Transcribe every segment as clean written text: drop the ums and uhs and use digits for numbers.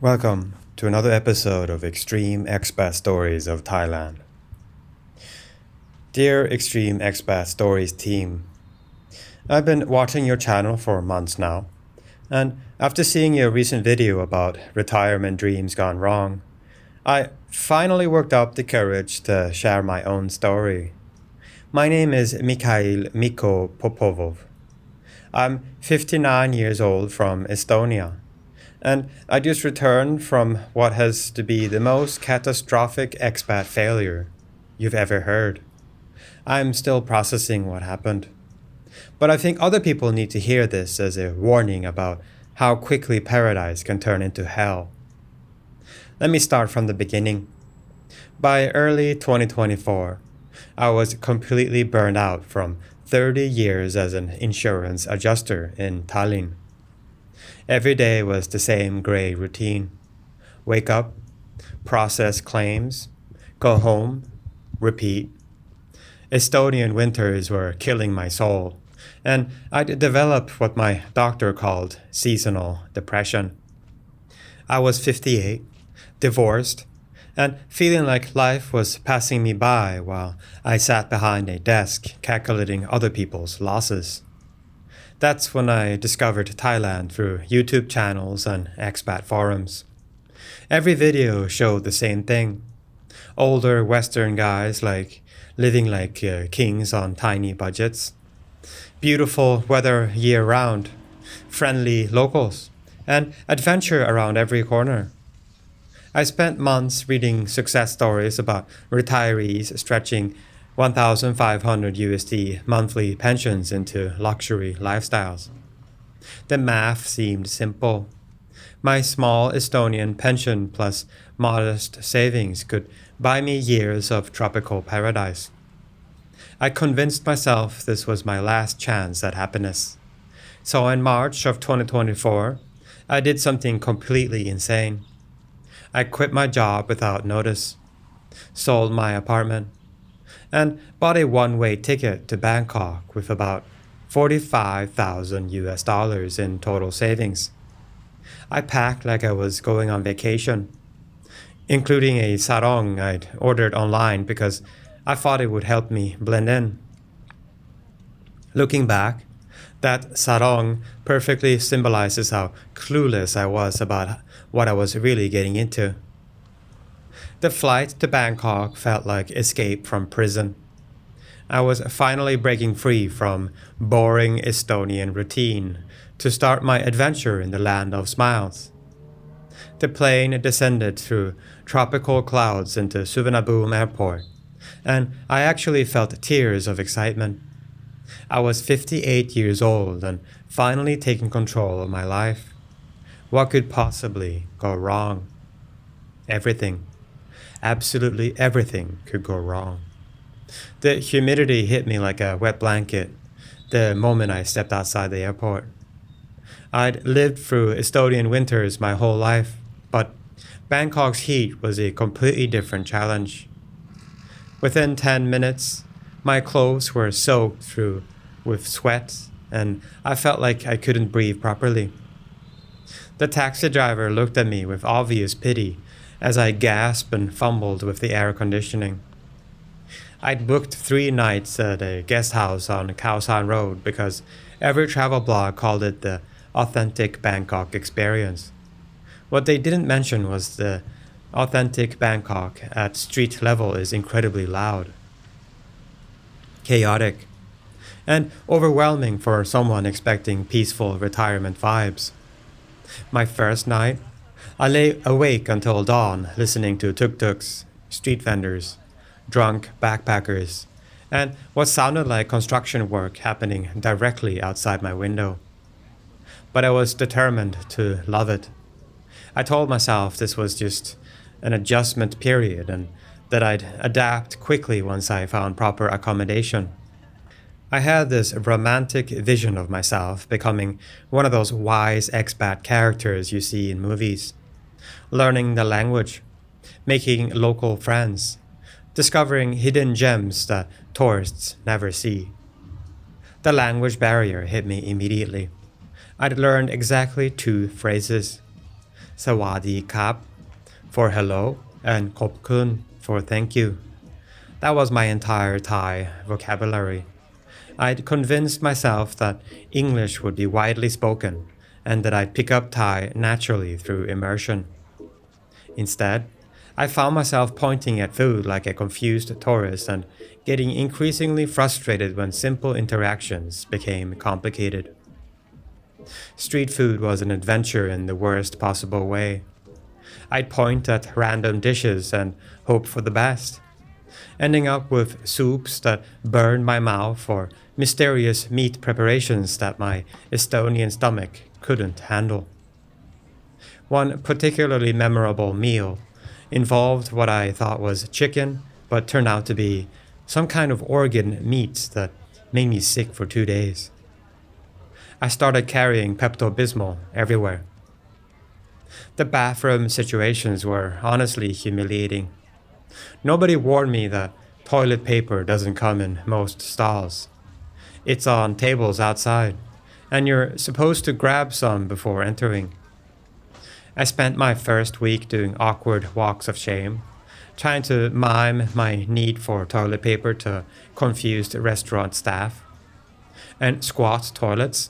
Welcome to another episode of Extreme Expat Stories of Thailand. Dear Extreme Expat Stories team, I've been watching your channel for months now, and after seeing your recent video about retirement dreams gone wrong, I finally worked up the courage to share my own story. My name is Mikhail Miko Popovov. I'm 59 years old from Estonia, and I just returned from what has to be the most catastrophic expat failure you've ever heard. I'm still processing what happened, but I think other people need to hear this as a warning about how quickly paradise can turn into hell. Let me start from the beginning. By early 2024, I was completely burned out from 30 years as an insurance adjuster in Tallinn. Every day was the same gray routine. Wake up, process claims, go home, repeat. Estonian winters were killing my soul, and I'd developed what my doctor called seasonal depression. I was 58, divorced, and feeling like life was passing me by while I sat behind a desk calculating other people's losses. That's when I discovered Thailand through YouTube channels and expat forums. Every video showed the same thing. Older Western guys living like kings on tiny budgets. Beautiful weather year-round. Friendly locals. And adventure around every corner. I spent months reading success stories about retirees stretching 1,500 USD monthly pensions into luxury lifestyles. The math seemed simple. My small Estonian pension plus modest savings could buy me years of tropical paradise. I convinced myself this was my last chance at happiness. So in March of 2024, I did something completely insane. I quit my job without notice, sold my apartment, and bought a one-way ticket to Bangkok with about 45,000 US dollars in total savings. I packed like I was going on vacation, including a sarong I'd ordered online because I thought it would help me blend in. Looking back, that sarong perfectly symbolizes how clueless I was about what I was really getting into. The flight to Bangkok felt like escape from prison. I was finally breaking free from boring Estonian routine to start my adventure in the land of smiles. The plane descended through tropical clouds into Suvarnabhumi airport, and I actually felt tears of excitement. I was 58 years old and finally taking control of my life. What could possibly go wrong? Everything. Absolutely everything could go wrong. The humidity hit me like a wet blanket the moment I stepped outside the airport. I'd lived through Estonian winters my whole life, but Bangkok's heat was a completely different challenge. Within 10 minutes, my clothes were soaked through with sweat, and I felt like I couldn't breathe properly. The taxi driver looked at me with obvious pity as I gasped and fumbled with the air conditioning. I'd booked 3 nights at a guest house on Khao San Road because every travel blog called it the authentic Bangkok experience. What they didn't mention was the authentic Bangkok at street level is incredibly loud, chaotic, and overwhelming for someone expecting peaceful retirement vibes. My first night, I lay awake until dawn listening to tuk-tuks, street vendors, drunk backpackers, and what sounded like construction work happening directly outside my window. But I was determined to love it. I told myself this was just an adjustment period and that I'd adapt quickly once I found proper accommodation. I had this romantic vision of myself becoming one of those wise expat characters you see in movies, learning the language, making local friends, discovering hidden gems that tourists never see. The language barrier hit me immediately. I'd learned exactly 2 phrases. Sawadi kap for hello, and khop kun for thank you. That was my entire Thai vocabulary. I'd convinced myself that English would be widely spoken and that I'd pick up Thai naturally through immersion. Instead, I found myself pointing at food like a confused tourist and getting increasingly frustrated when simple interactions became complicated. Street food was an adventure in the worst possible way. I'd point at random dishes and hope for the best, ending up with soups that burned my mouth or mysterious meat preparations that my Estonian stomach couldn't handle. One particularly memorable meal involved what I thought was chicken, but turned out to be some kind of organ meat that made me sick for 2 days. I started carrying Pepto Bismol everywhere. The bathroom situations were honestly humiliating. Nobody warned me that toilet paper doesn't come in most stalls. It's on tables outside, and you're supposed to grab some before entering. I spent my first week doing awkward walks of shame, trying to mime my need for toilet paper to confused restaurant staff. And squat toilets.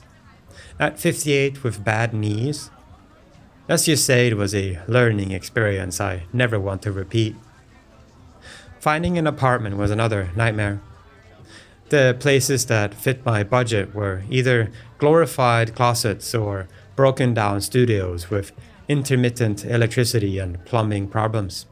At 58 with bad knees. Let's just say it was a learning experience I never want to repeat. Finding an apartment was another nightmare. The places that fit my budget were either glorified closets or broken down studios with intermittent electricity and plumbing problems.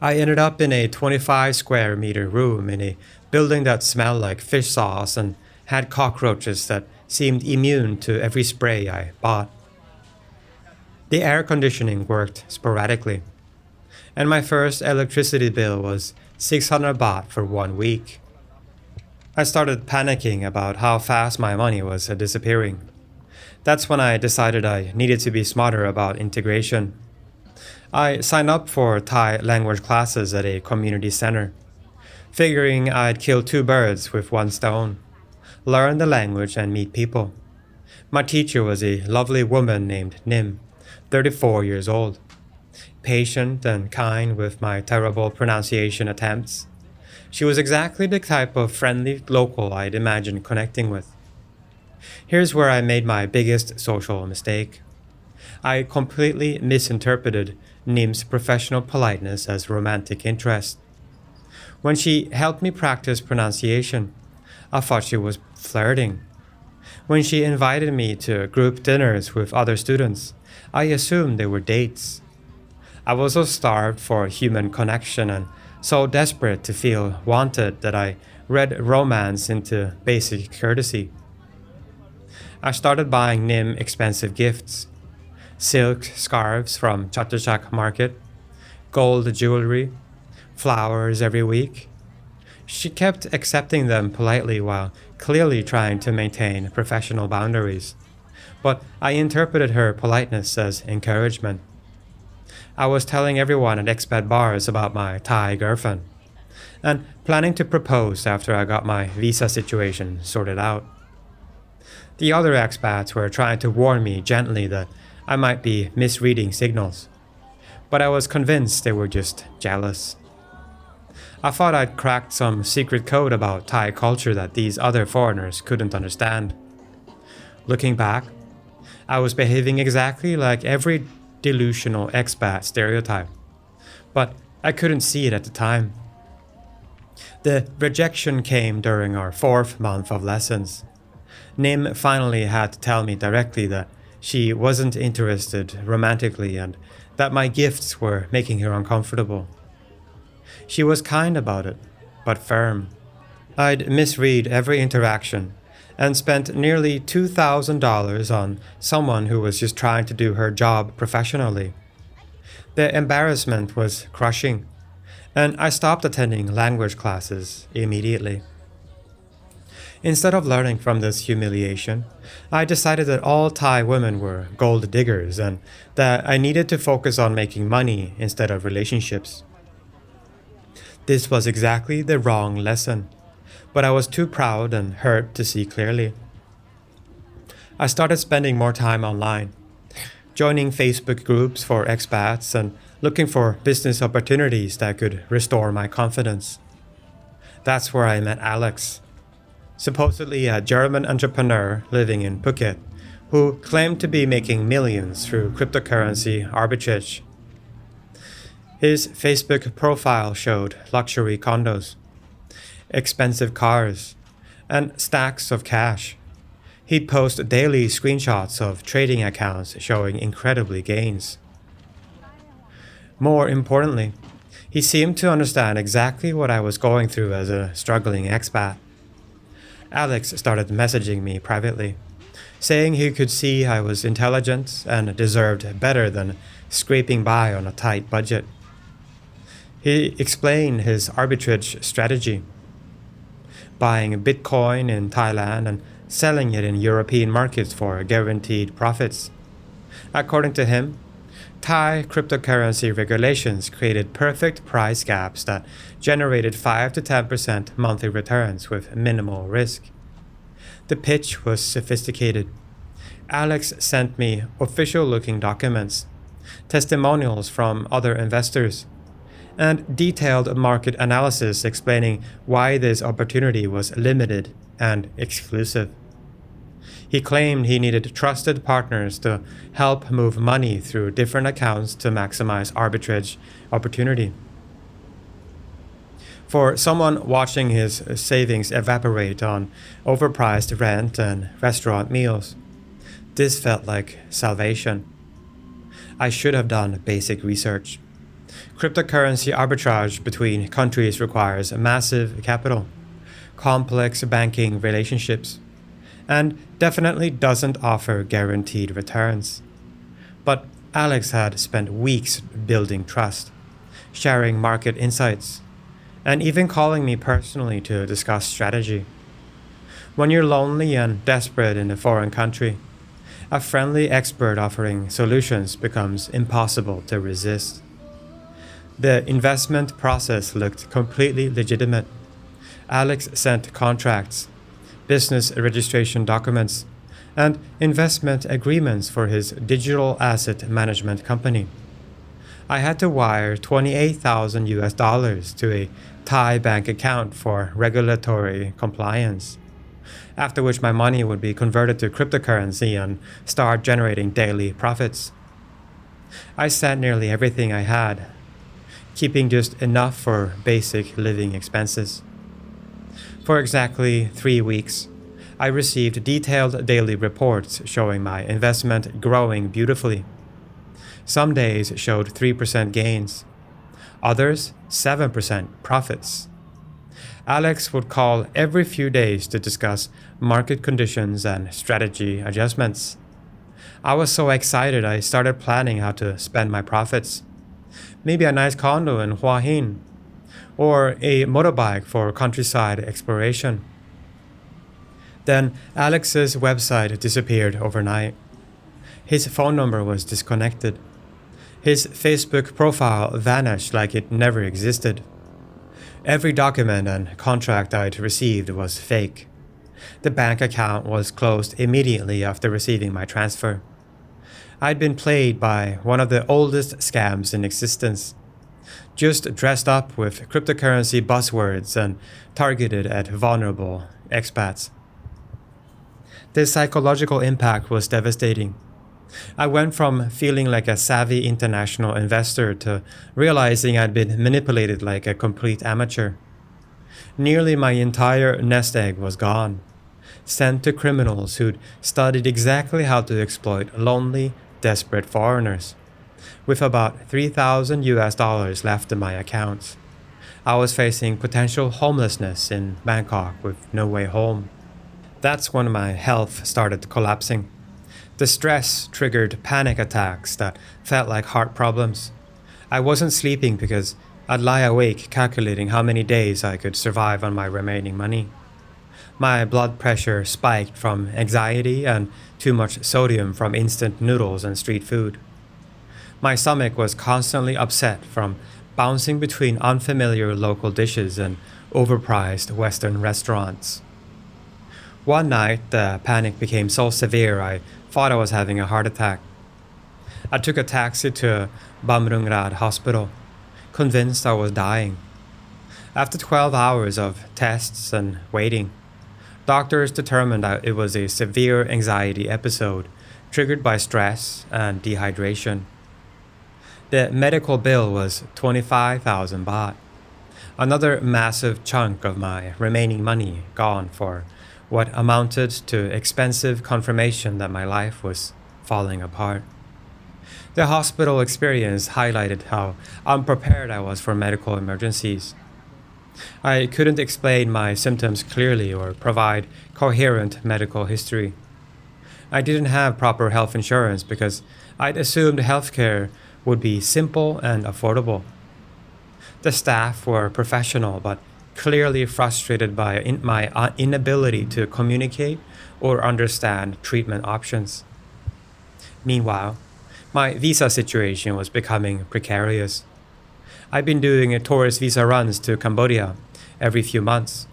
I ended up in a 25 square meter room in a building that smelled like fish sauce and had cockroaches that seemed immune to every spray I bought. The air conditioning worked sporadically, and my first electricity bill was 600 baht for 1 week. I started panicking about how fast my money was disappearing. That's when I decided I needed to be smarter about integration. I signed up for Thai language classes at a community center, figuring I'd kill two birds with one stone, learn the language and meet people. My teacher was a lovely woman named Nim, 34 years old, patient and kind with my terrible pronunciation attempts. She was exactly the type of friendly local I'd imagined connecting with. Here's where I made my biggest social mistake. I completely misinterpreted Nim's professional politeness as romantic interest. When she helped me practice pronunciation, I thought she was flirting. When she invited me to group dinners with other students, I assumed they were dates. I was so starved for human connection and so desperate to feel wanted that I read romance into basic courtesy. I started buying Nim expensive gifts. Silk scarves from Chatuchak Market, gold jewelry, flowers every week. She kept accepting them politely while clearly trying to maintain professional boundaries. But I interpreted her politeness as encouragement. I was telling everyone at expat bars about my Thai girlfriend, and planning to propose after I got my visa situation sorted out. The other expats were trying to warn me gently that I might be misreading signals, but I was convinced they were just jealous. I thought I'd cracked some secret code about Thai culture that these other foreigners couldn't understand. Looking back, I was behaving exactly like every delusional expat stereotype, but I couldn't see it at the time. The rejection came during our 4th month of lessons. Nim finally had to tell me directly that she wasn't interested romantically and that my gifts were making her uncomfortable. She was kind about it, but firm. I'd misread every interaction and spent nearly $2,000 on someone who was just trying to do her job professionally. The embarrassment was crushing, and I stopped attending language classes immediately. Instead of learning from this humiliation, I decided that all Thai women were gold diggers and that I needed to focus on making money instead of relationships. This was exactly the wrong lesson, but I was too proud and hurt to see clearly. I started spending more time online, joining Facebook groups for expats and looking for business opportunities that could restore my confidence. That's where I met Alex, supposedly a German entrepreneur living in Phuket, who claimed to be making millions through cryptocurrency arbitrage. His Facebook profile showed luxury condos, expensive cars, and stacks of cash. He'd post daily screenshots of trading accounts showing incredibly gains. More importantly, he seemed to understand exactly what I was going through as a struggling expat. Alex started messaging me privately, saying he could see I was intelligent and deserved better than scraping by on a tight budget. He explained his arbitrage strategy, buying Bitcoin in Thailand and selling it in European markets for guaranteed profits. According to him, Thai cryptocurrency regulations created perfect price gaps that generated 5 to 10% monthly returns with minimal risk. The pitch was sophisticated. Alex sent me official-looking documents, testimonials from other investors, and detailed market analysis explaining why this opportunity was limited and exclusive. He claimed he needed trusted partners to help move money through different accounts to maximize arbitrage opportunity. For someone watching his savings evaporate on overpriced rent and restaurant meals, this felt like salvation. I should have done basic research. Cryptocurrency arbitrage between countries requires massive capital, complex banking relationships, and definitely doesn't offer guaranteed returns. But Alex had spent weeks building trust, sharing market insights, and even calling me personally to discuss strategy. When you're lonely and desperate in a foreign country, a friendly expert offering solutions becomes impossible to resist. The investment process looked completely legitimate. Alex sent contracts, business registration documents, and investment agreements for his digital asset management company. I had to wire 28,000 US dollars to a Thai bank account for regulatory compliance, after which my money would be converted to cryptocurrency and start generating daily profits. I sent nearly everything I had, keeping just enough for basic living expenses. For exactly 3 weeks, I received detailed daily reports showing my investment growing beautifully. Some days showed 3% gains, others 7% profits. Alex would call every few days to discuss market conditions and strategy adjustments. I was so excited I started planning how to spend my profits. Maybe a nice condo in Hua Hin, or a motorbike for countryside exploration. Then Alex's website disappeared overnight. His phone number was disconnected. His Facebook profile vanished like it never existed. Every document and contract I'd received was fake. The bank account was closed immediately after receiving my transfer. I'd been played by one of the oldest scams in existence, just dressed up with cryptocurrency buzzwords and targeted at vulnerable expats. The psychological impact was devastating. I went from feeling like a savvy international investor to realizing I'd been manipulated like a complete amateur. Nearly my entire nest egg was gone, sent to criminals who'd studied exactly how to exploit lonely, desperate foreigners. With about 3,000 US dollars left in my accounts, I was facing potential homelessness in Bangkok with no way home. That's when my health started collapsing. The stress triggered panic attacks that felt like heart problems. I wasn't sleeping because I'd lie awake calculating how many days I could survive on my remaining money. My blood pressure spiked from anxiety and too much sodium from instant noodles and street food. My stomach was constantly upset from bouncing between unfamiliar local dishes and overpriced Western restaurants. One night, the panic became so severe I thought I was having a heart attack. I took a taxi to Bamrungrad Hospital, convinced I was dying. After 12 hours of tests and waiting, doctors determined that it was a severe anxiety episode triggered by stress and dehydration. The medical bill was 25,000 baht, another massive chunk of my remaining money gone for what amounted to expensive confirmation that my life was falling apart. The hospital experience highlighted how unprepared I was for medical emergencies. I couldn't explain my symptoms clearly or provide coherent medical history. I didn't have proper health insurance because I'd assumed healthcare would be simple and affordable. The staff were professional but clearly frustrated by my inability to communicate or understand treatment options. Meanwhile, my visa situation was becoming precarious. I've been doing tourist visa runs to Cambodia every few months,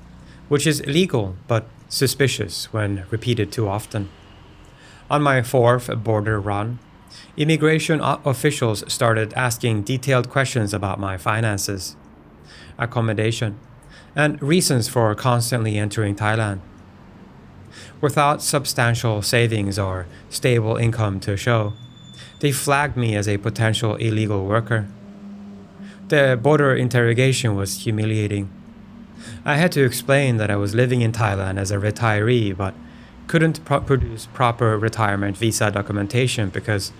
which is legal but suspicious when repeated too often. On my fourth border run, immigration officials started asking detailed questions about my finances, accommodation, and reasons for constantly entering Thailand. Without substantial savings or stable income to show, they flagged me as a potential illegal worker. The border interrogation was humiliating. I had to explain that I was living in Thailand as a retiree but couldn't produce proper retirement visa documentation because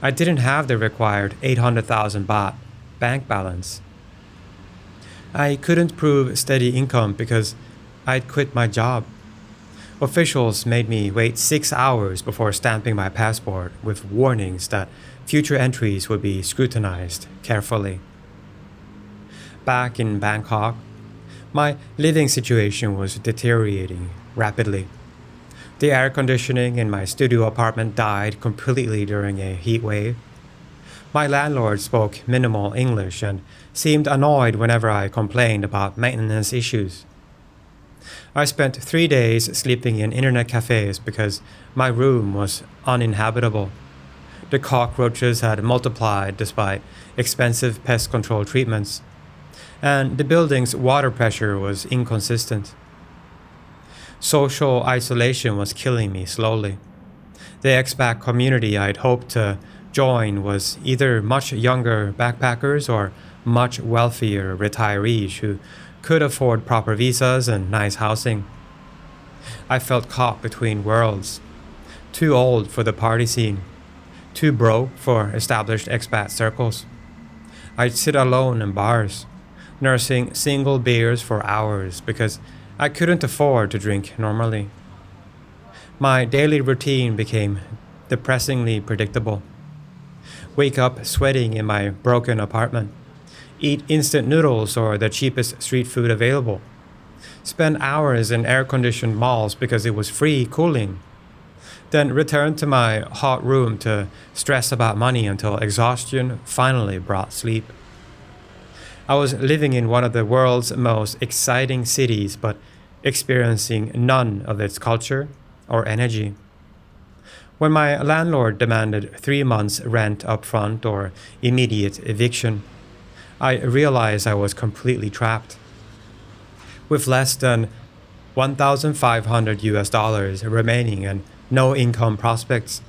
I didn't have the required 800,000 baht bank balance. I couldn't prove steady income because I'd quit my job. Officials made me wait 6 hours before stamping my passport with warnings that future entries would be scrutinized carefully. Back in Bangkok, my living situation was deteriorating rapidly. The air conditioning in my studio apartment died completely during a heat wave. My landlord spoke minimal English and seemed annoyed whenever I complained about maintenance issues. I spent 3 days sleeping in internet cafes because my room was uninhabitable. The cockroaches had multiplied despite expensive pest control treatments, and the building's water pressure was inconsistent. Social isolation was killing me slowly. The expat community I'd hoped to join was either much younger backpackers or much wealthier retirees who could afford proper visas and nice housing. I felt caught between worlds. Too old for the party scene. Too broke for established expat circles. I'd sit alone in bars, nursing single beers for hours because I couldn't afford to drink normally. My daily routine became depressingly predictable. Wake up sweating in my broken apartment. Eat instant noodles or the cheapest street food available. Spend hours in air-conditioned malls because it was free cooling. Then return to my hot room to stress about money until exhaustion finally brought sleep. I was living in one of the world's most exciting cities but experiencing none of its culture or energy. When my landlord demanded 3 months rent upfront or immediate eviction, I realized I was completely trapped. With less than 1,500 US dollars remaining and no income prospects,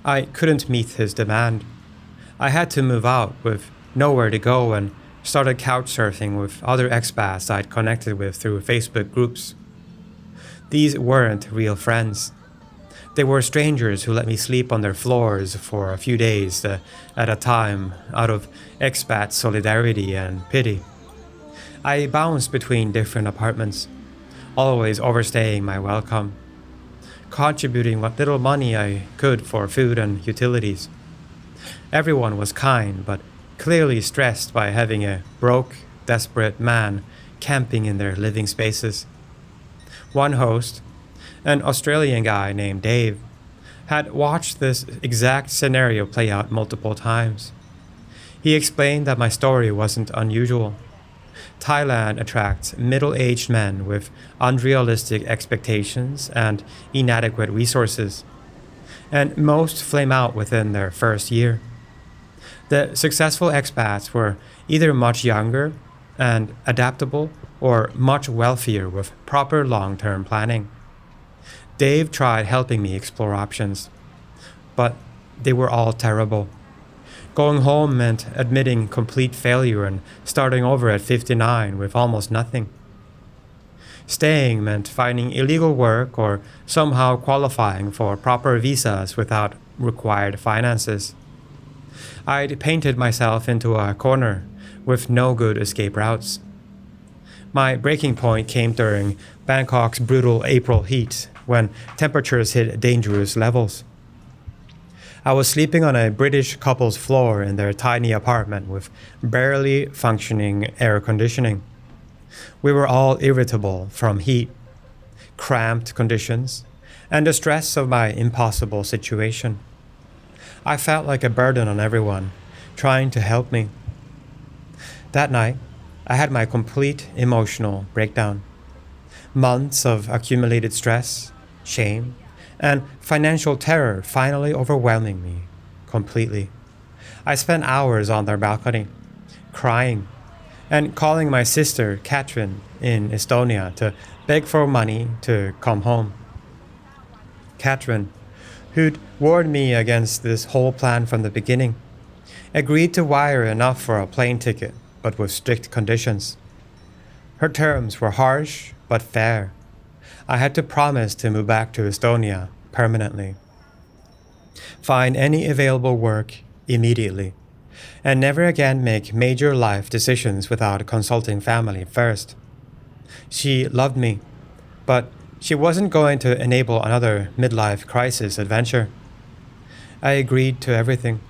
I couldn't meet his demand. I had to move out with nowhere to go and started couch surfing with other expats I'd connected with through Facebook groups. These weren't real friends. They were strangers who let me sleep on their floors for a few days at a time out of expat solidarity and pity. I bounced between different apartments, always overstaying my welcome, contributing what little money I could for food and utilities. Everyone was kind, but clearly stressed by having a broke, desperate man camping in their living spaces. One host, an Australian guy named Dave, had watched this exact scenario play out multiple times. He explained that my story wasn't unusual. Thailand attracts middle-aged men with unrealistic expectations and inadequate resources. and most flame out within their first year. The successful expats were either much younger and adaptable or much wealthier with proper long-term planning. Dave tried helping me explore options, but they were all terrible. Going home meant admitting complete failure and starting over at 59 with almost nothing. Staying meant finding illegal work or somehow qualifying for proper visas without required finances. I'd painted myself into a corner with no good escape routes. My breaking point came during Bangkok's brutal April heat, when temperatures hit dangerous levels. I was sleeping on a British couple's floor in their tiny apartment with barely functioning air conditioning. We were all irritable from heat, cramped conditions, and the stress of my impossible situation. I felt like a burden on everyone, trying to help me. That night, I had my complete emotional breakdown. Months of accumulated stress, shame, and financial terror finally overwhelming me completely. I spent hours on their balcony, crying, and calling my sister Katrin in Estonia to beg for money to come home. Katrin, who'd warned me against this whole plan from the beginning, agreed to wire enough for a plane ticket, but with strict conditions. Her terms were harsh but fair. I had to promise to move back to Estonia permanently, find any available work immediately, and never again make major life decisions without consulting family first. She loved me, but she wasn't going to enable another midlife crisis adventure. I agreed to everything.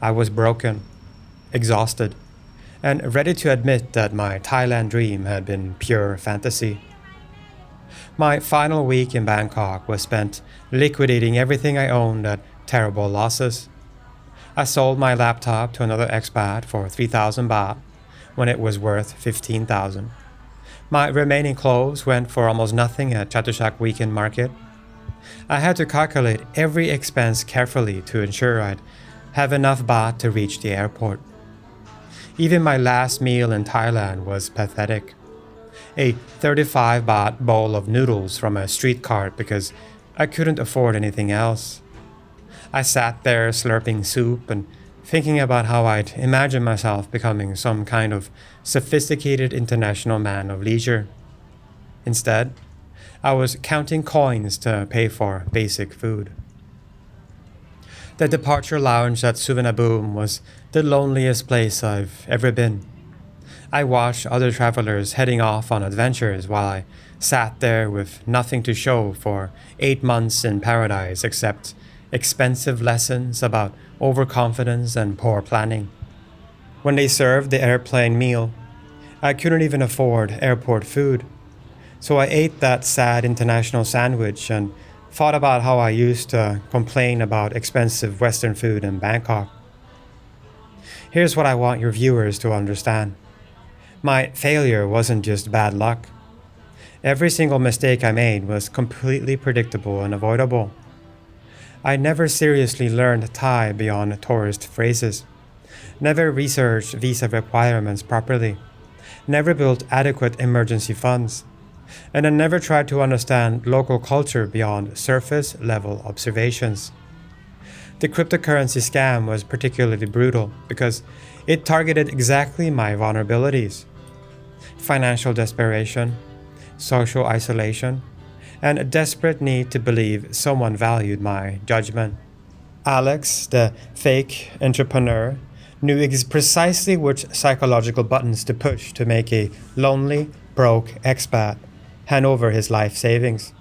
I was broken, exhausted, and ready to admit that my Thailand dream had been pure fantasy. My final week in Bangkok was spent liquidating everything I owned at terrible losses. I sold my laptop to another expat for 3,000 baht when it was worth 15,000. My remaining clothes went for almost nothing at Chatuchak Weekend Market. I had to calculate every expense carefully to ensure I'd have enough baht to reach the airport. Even my last meal in Thailand was pathetic. A 35 baht bowl of noodles from a street cart because I couldn't afford anything else. I sat there slurping soup and thinking about how I'd imagine myself becoming some kind of sophisticated international man of leisure. Instead, I was counting coins to pay for basic food. The departure lounge at Suvarnabhumi was the loneliest place I've ever been. I watched other travelers heading off on adventures while I sat there with nothing to show for 8 months in paradise except expensive lessons about overconfidence and poor planning. When they served the airplane meal, I couldn't even afford airport food, so I ate that sad international sandwich and thought about how I used to complain about expensive Western food in Bangkok. Here's what I want your viewers to understand. My failure wasn't just bad luck. Every single mistake I made was completely predictable and avoidable. I never seriously learned Thai beyond tourist phrases, never researched visa requirements properly, never built adequate emergency funds, and I never tried to understand local culture beyond surface-level observations. The cryptocurrency scam was particularly brutal because it targeted exactly my vulnerabilities: financial desperation, social isolation, and a desperate need to believe someone valued my judgment. Alex, the fake entrepreneur, knew precisely which psychological buttons to push to make a lonely, broke expat hand over his life savings.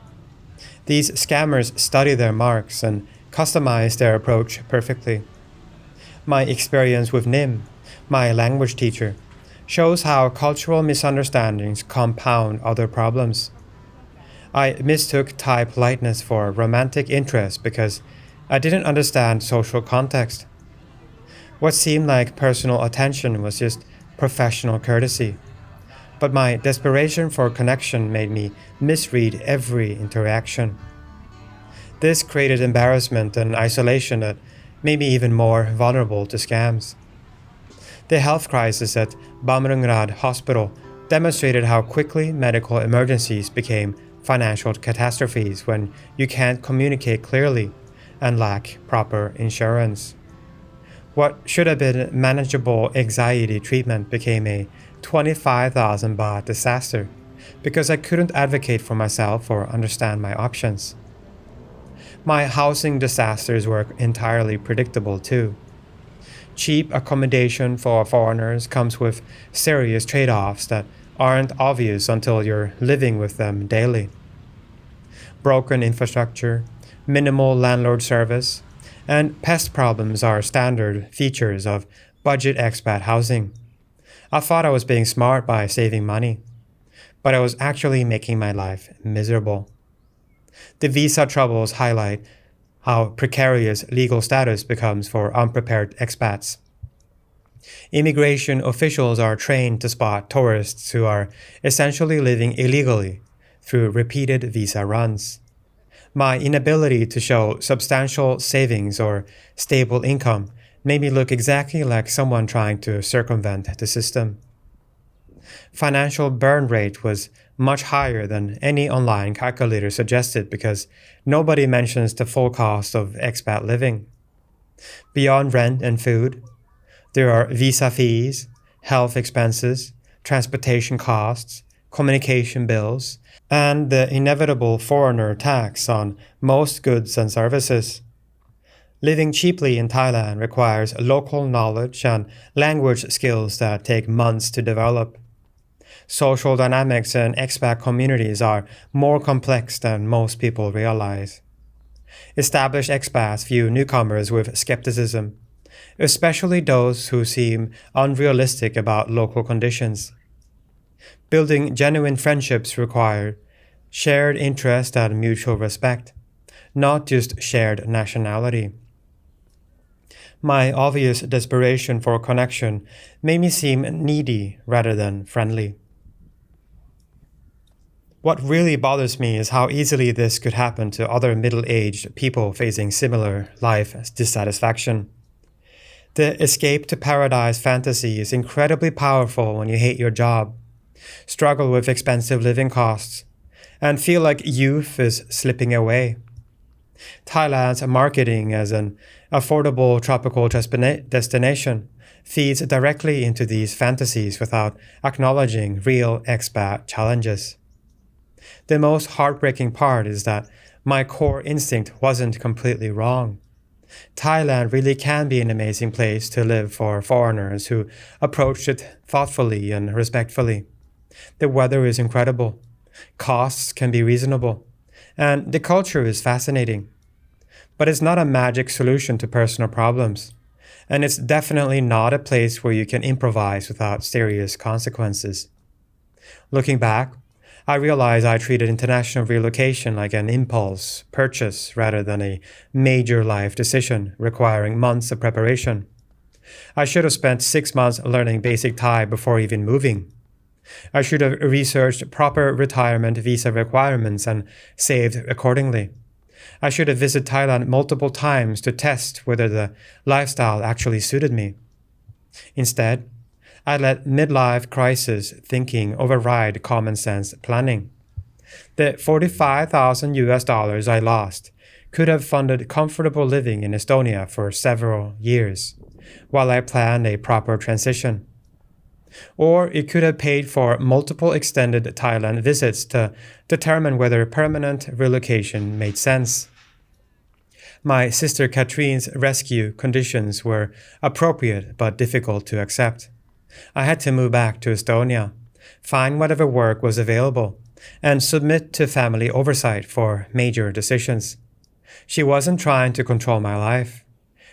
These scammers study their marks and customize their approach perfectly. My experience with Nim, my language teacher, shows how cultural misunderstandings compound other problems. I mistook Thai politeness for romantic interest because I didn't understand social context. What seemed like personal attention was just professional courtesy, but my desperation for connection made me misread every interaction. This created embarrassment and isolation that made me even more vulnerable to scams. The health crisis at Bamrungrad Hospital demonstrated how quickly medical emergencies became financial catastrophes when you can't communicate clearly and lack proper insurance. What should have been manageable anxiety treatment became a 25,000 baht disaster because I couldn't advocate for myself or understand my options. My housing disasters were entirely predictable too. Cheap accommodation for foreigners comes with serious trade-offs that aren't obvious until you're living with them daily. Broken infrastructure, minimal landlord service, and pest problems are standard features of budget expat housing. I thought I was being smart by saving money, but I was actually making my life miserable. The visa troubles highlight how precarious legal status becomes for unprepared expats. Immigration officials are trained to spot tourists who are essentially living illegally through repeated visa runs. My inability to show substantial savings or stable income made me look exactly like someone trying to circumvent the system. Financial burn rate was much higher than any online calculator suggested because nobody mentions the full cost of expat living. Beyond rent and food, there are visa fees, health expenses, transportation costs, communication bills, and the inevitable foreigner tax on most goods and services. Living cheaply in Thailand requires local knowledge and language skills that take months to develop. Social dynamics in expat communities are more complex than most people realize. Established expats view newcomers with skepticism, especially those who seem unrealistic about local conditions. Building genuine friendships require shared interest and mutual respect, not just shared nationality. My obvious desperation for connection made me seem needy rather than friendly. What really bothers me is how easily this could happen to other middle-aged people facing similar life dissatisfaction. The escape to paradise fantasy is incredibly powerful when you hate your job, struggle with expensive living costs, and feel like youth is slipping away. Thailand's marketing as an affordable tropical destination feeds directly into these fantasies without acknowledging real expat challenges. The most heartbreaking part is that my core instinct wasn't completely wrong. Thailand really can be an amazing place to live for foreigners who approach it thoughtfully and respectfully. The weather is incredible, costs can be reasonable, and the culture is fascinating. But it's not a magic solution to personal problems, and it's definitely not a place where you can improvise without serious consequences. Looking back, I realize I treated international relocation like an impulse purchase rather than a major life decision requiring months of preparation. I should have spent 6 months learning basic Thai before even moving. I should have researched proper retirement visa requirements and saved accordingly. I should have visited Thailand multiple times to test whether the lifestyle actually suited me. Instead, I let midlife crisis thinking override common sense planning. The 45,000 US dollars I lost could have funded comfortable living in Estonia for several years, while I planned a proper transition. Or it could have paid for multiple extended Thailand visits to determine whether permanent relocation made sense. My sister Katrine's rescue conditions were appropriate but difficult to accept. I had to move back to Estonia, find whatever work was available, and submit to family oversight for major decisions. She wasn't trying to control my life.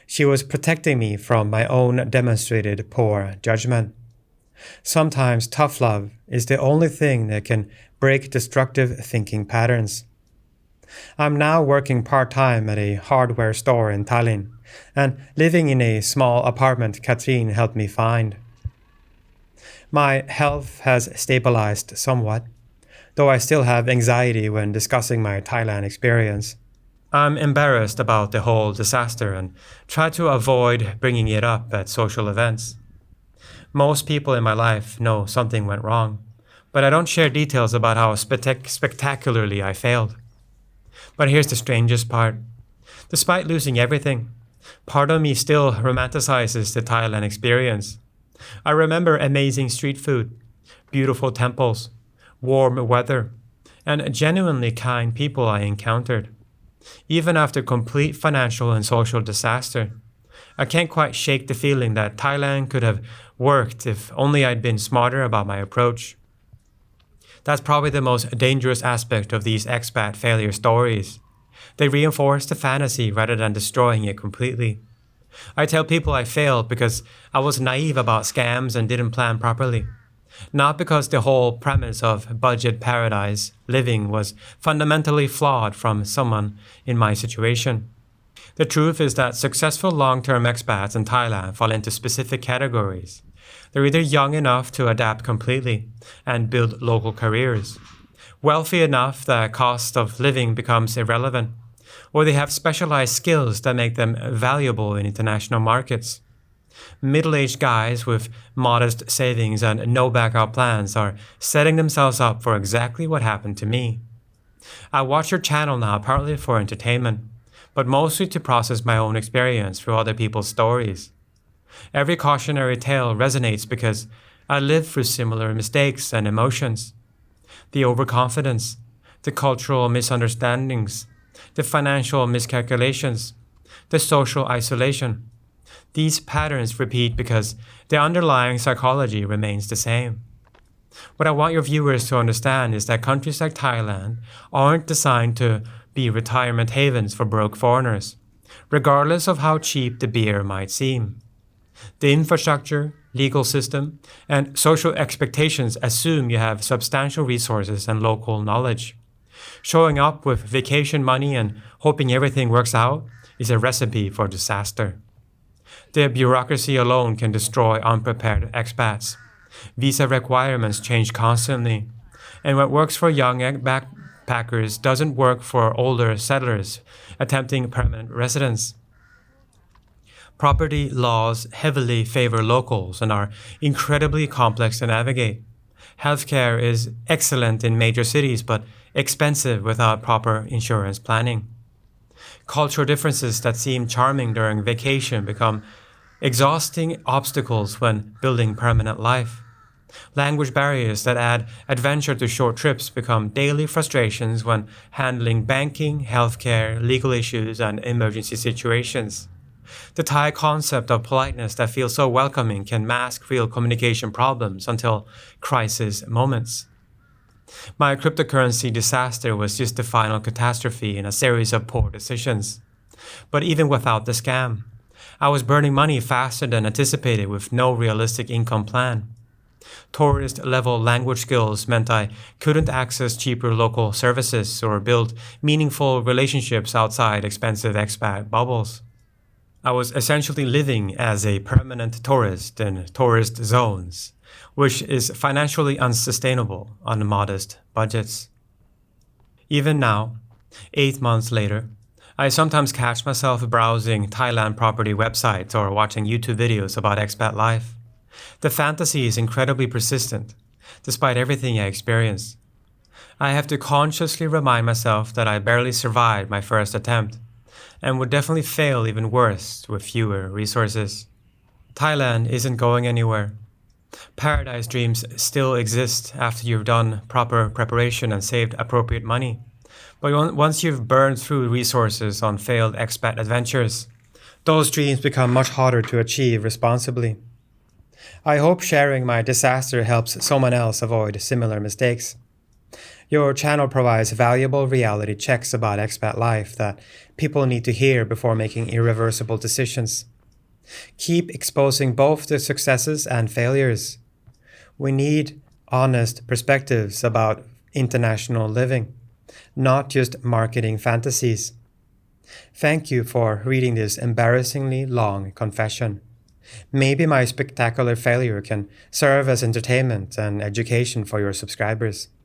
She was protecting me from my own demonstrated poor judgment. Sometimes tough love is the only thing that can break destructive thinking patterns. I'm now working part-time at a hardware store in Tallinn, and living in a small apartment Katrine helped me find. My health has stabilized somewhat, though I still have anxiety when discussing my Thailand experience. I'm embarrassed about the whole disaster and try to avoid bringing it up at social events. Most people in my life know something went wrong, but I don't share details about how spectacularly I failed. But here's the strangest part. Despite losing everything, part of me still romanticizes the Thailand experience. I remember amazing street food, beautiful temples, warm weather, and genuinely kind people I encountered. Even after complete financial and social disaster, I can't quite shake the feeling that Thailand could have worked if only I'd been smarter about my approach. That's probably the most dangerous aspect of these expat failure stories. They reinforce the fantasy rather than destroying it completely. I tell people I failed because I was naive about scams and didn't plan properly. Not because the whole premise of budget paradise living was fundamentally flawed from someone in my situation. The truth is that successful long-term expats in Thailand fall into specific categories. They're either young enough to adapt completely and build local careers, wealthy enough that cost of living becomes irrelevant, or they have specialized skills that make them valuable in international markets. Middle-aged guys with modest savings and no backup plans are setting themselves up for exactly what happened to me. I watch your channel now partly for entertainment, but mostly to process my own experience through other people's stories. Every cautionary tale resonates because I lived through similar mistakes and emotions. The overconfidence, the cultural misunderstandings, the financial miscalculations, the social isolation. These patterns repeat because the underlying psychology remains the same. What I want your viewers to understand is that countries like Thailand aren't designed to be retirement havens for broke foreigners, regardless of how cheap the beer might seem. The infrastructure, legal system, and social expectations assume you have substantial resources and local knowledge. Showing up with vacation money and hoping everything works out is a recipe for disaster. The bureaucracy alone can destroy unprepared expats. Visa requirements change constantly, and what works for young backpackers doesn't work for older settlers attempting permanent residence. Property laws heavily favor locals and are incredibly complex to navigate. Healthcare is excellent in major cities but expensive without proper insurance planning. Cultural differences that seem charming during vacation become exhausting obstacles when building permanent life. Language barriers that add adventure to short trips become daily frustrations when handling banking, healthcare, legal issues, and emergency situations. The Thai concept of politeness that feels so welcoming can mask real communication problems until crisis moments. My cryptocurrency disaster was just the final catastrophe in a series of poor decisions. But even without the scam, I was burning money faster than anticipated with no realistic income plan. Tourist-level language skills meant I couldn't access cheaper local services or build meaningful relationships outside expensive expat bubbles. I was essentially living as a permanent tourist in tourist zones, which is financially unsustainable on modest budgets. Even now, 8 months later, I sometimes catch myself browsing Thailand property websites or watching YouTube videos about expat life. The fantasy is incredibly persistent, despite everything I experienced. I have to consciously remind myself that I barely survived my first attempt, and would definitely fail even worse with fewer resources. Thailand isn't going anywhere. Paradise dreams still exist after you've done proper preparation and saved appropriate money. But once you've burned through resources on failed expat adventures, those dreams become much harder to achieve responsibly. I hope sharing my disaster helps someone else avoid similar mistakes. Your channel provides valuable reality checks about expat life that people need to hear before making irreversible decisions. Keep exposing both the successes and failures. We need honest perspectives about international living, not just marketing fantasies. Thank you for reading this embarrassingly long confession. Maybe my spectacular failure can serve as entertainment and education for your subscribers.